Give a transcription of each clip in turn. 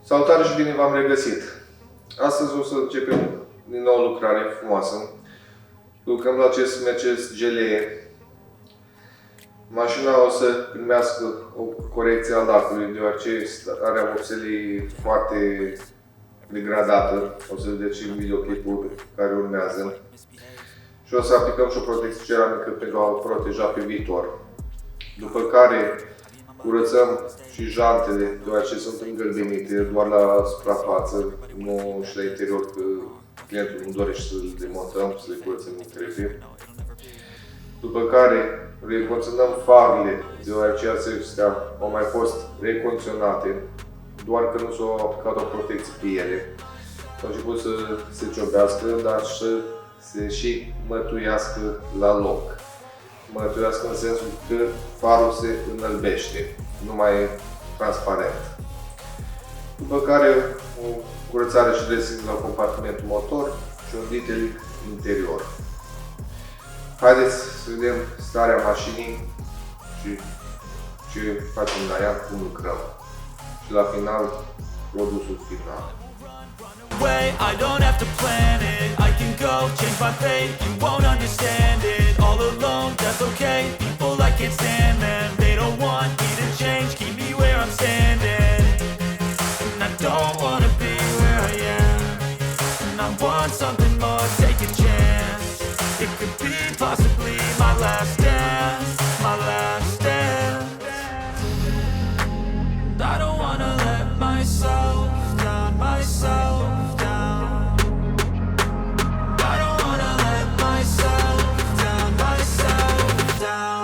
Salutare și bine v-am regăsit! Astăzi o să începem din nou o lucrare frumoasă. Lucrăm la acest Mercedes GLE. Mașina o să primească o corecție a lacului, deoarece are vopselii foarte degradată. O să vedeți și în videoclipuri care urmează. Și o să aplicăm și o protecție ceramică pentru a o proteja pe viitor. După care curățăm și jantele, deoarece sunt îngălbenite doar la suprafață, nu și la interior, că clientul nu dorește să le demontăm, să le curățăm cum trebuie. După care recondiționăm farurile, deoarece acestea au mai fost recondiționate, doar că nu s-a aplicat o protecție pe ele. Au început să se ciobească, dar să se și mătuiască la loc. Mătuiască în sensul că farul se înălbește, nu mai e transparent. După care o curățare și dressing la compartimentul motor și un detailing interior. Haideți să vedem starea mașinii și ce facem la ea, cum lucrăm. Și la final, produsul final. I don't have to plan it, I can go change my fate, you won't understand it. All alone, that's okay, people I can't stand them. They don't want me to change, keep me where I'm standing. And I don't wanna be where I am, and I want something more, take a chance. It could be possibly my last dance, my last dance. I don't wanna let myself down, myself down. I don't wanna let myself down, myself down.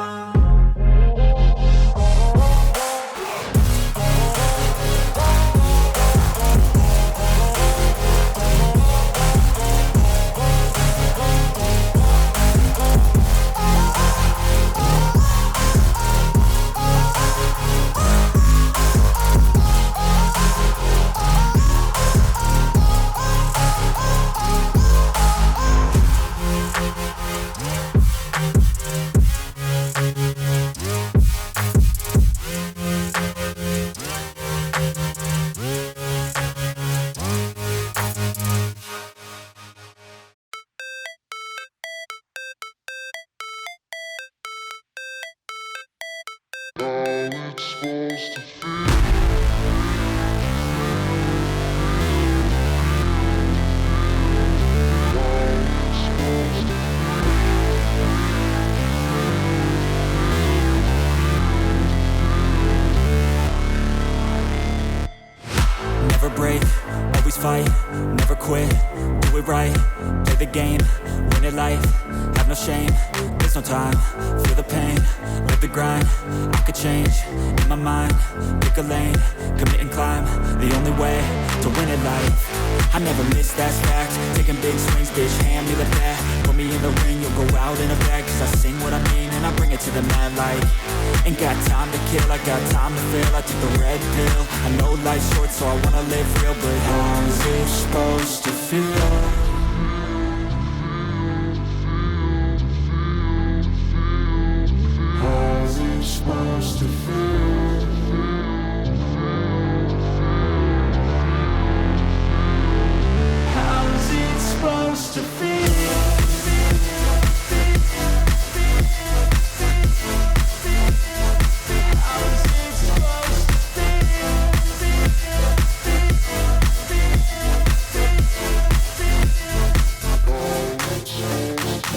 Never break, always fight, never quit, do it right, play the game, win it life, have no shame, there's no time, feel the pain, live the grind, I could change, in my mind, pick a lane, commit and climb, the only way to win it life. I never miss, that's fact, taking big swings, bitch, hand me the bat, put me in the ring, you'll go out in a bag, cause I sing what I mean and I bring it to the mad light. Ain't got time to kill, I got time to feel, I took the red pill, I know life's short so I wanna live real, but how's it supposed to feel? How's it supposed to feel? How's it supposed to feel?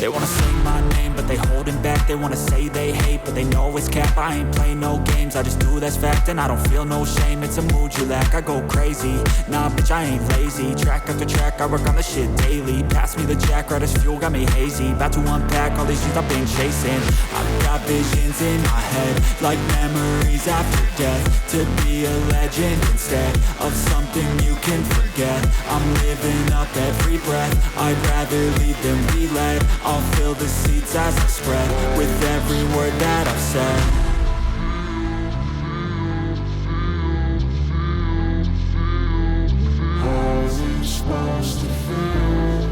They wanna sing my name, but they holding back. They wanna say they hate, but they know it's cap. I ain't play no games, I just do that's fact. And I don't feel no shame, it's a mood you lack. I go crazy, nah bitch I ain't lazy. Track after track, I work on the shit daily. Pass me the jack, right as fuel, got me hazy. About to unpack all these things I've been chasing. I've got visions in my head, like memories after death. To be a legend instead of something you can forget. I'm living up every breath, I'd rather lead than be led. I'll fill the seats as I spread with every word that I've said. How's it supposed to feel?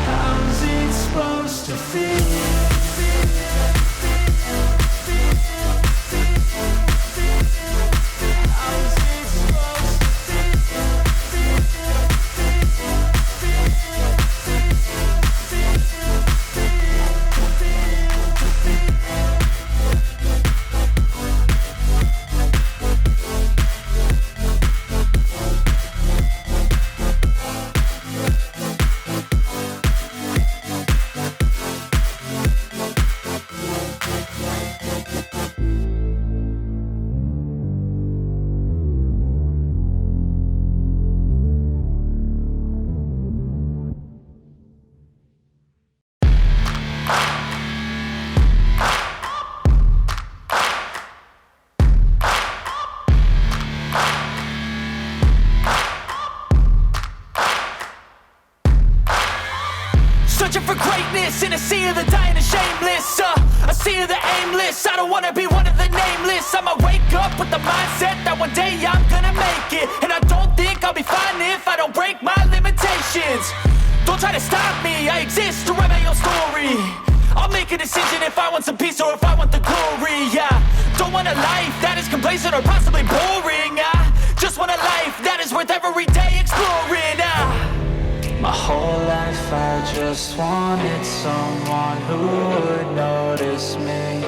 How's it supposed to feel? lost in a sea of the dying and shameless, a sea of the aimless. I don't wanna be one of the nameless. I'ma wake up with the mindset that one day I'm gonna make it. And I don't think I'll be fine if I don't break my limitations. Don't try to stop me, I exist to write my own story. I'll make a decision if I want some peace or if I want the glory. Yeah, don't want a life that is complacent or possibly boring. I just want a life that is worth every day exploring. My whole life I just wanted someone who would notice me.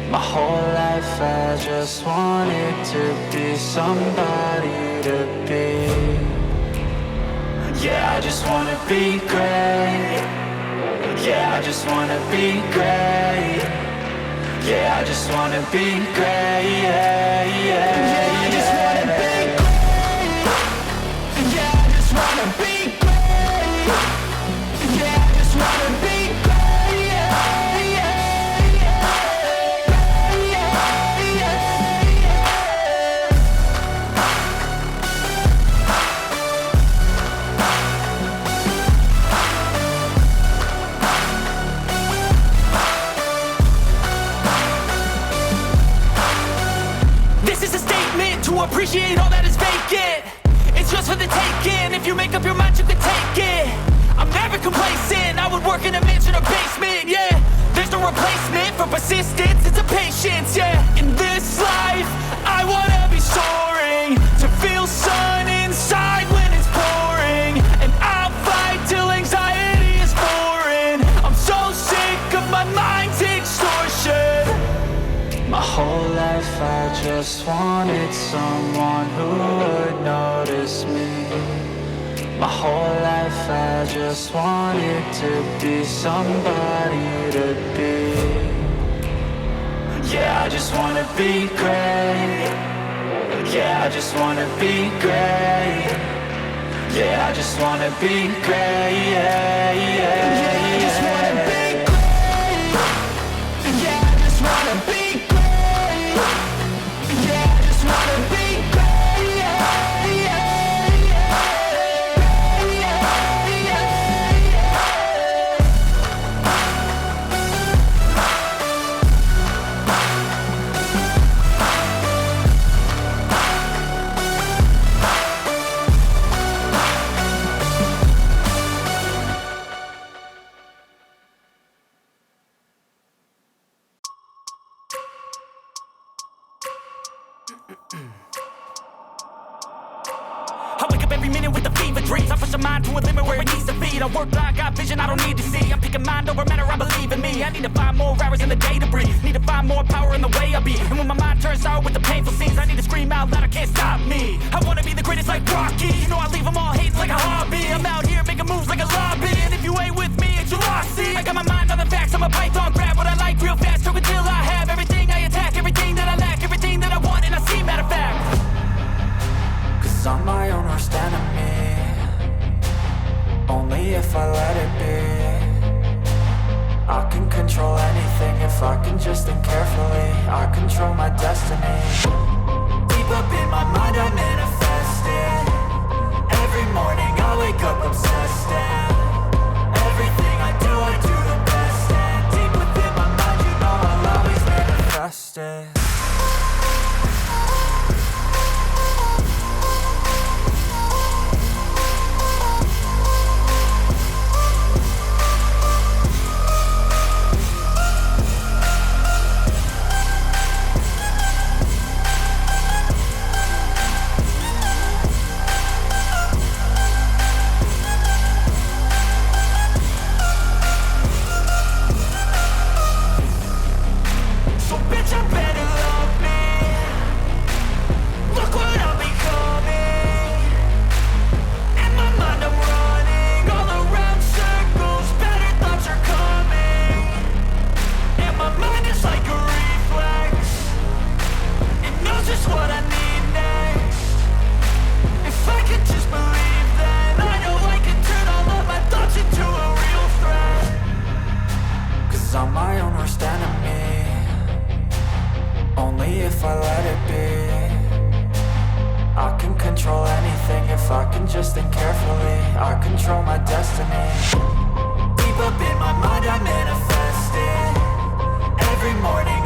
My whole life I just wanted to be somebody to be. Yeah, I just wanna be great. Yeah, I just wanna be great. Yeah, I just wanna be great. Yeah, yeah, yeah, I just wanna be great. Yeah, I just wanna be great. Yeah, I just wanna be great. Yeah, yeah, yeah, yeah, yeah, yeah. This is a statement to appreciate all that is vacant. It's yours for the taking. If you make up your mind, you can take it. I'm never complacent. I would work in a mansion or basement. Yeah, there's no replacement for persistence. It's a patience. Yeah, in this life, I wanna be soaring, to feel sun inside when it's pouring, and I'll fight till anxiety is foreign. I'm so sick of my mind's extortion. My whole life I just wanted someone who would notice me. My whole life I just wanted to be somebody to be. Yeah, I just wanna be great. Yeah, I just wanna be great. Yeah, I just wanna be great. Yeah, yeah, yeah, I just wanna be great. Yeah, I just wanna be great. Yeah, I just wanna be great. Yeah, yeah, yeah, yeah, yeah, yeah. I wake up every minute with the fever dreams. I push my mind to a limit where it needs to feed. I work blind, got vision I don't need to see. I'm picking mind over matter, I believe in me. I need to find more hours in the day to breathe. Need to find more power in the way I be. And when my mind turns sour with the painful scenes, I need to scream out loud, I can't stop me. I wanna be the greatest like Rocky. You know I leave them all hating like a hobby. I'm out here making moves like a lobby. And if you ain't with me, it's your loss. See, I got my mind on the facts, I'm a python. Grab what I like real fast, took until I have everything I attack, everything that I lack, everything that I want, and I see, matter of fact. Cause I'm my own worst enemy. Only if I let it be. I can control anything if I can just think carefully. I control my destiny. Deep up in my mind I manifest it. Every morning I wake up obsessed, and everything I do the best. And deep within my mind you know I'll always manifest it. Just think carefully, I control my destiny. deep up in my mind, I manifest it. Every morning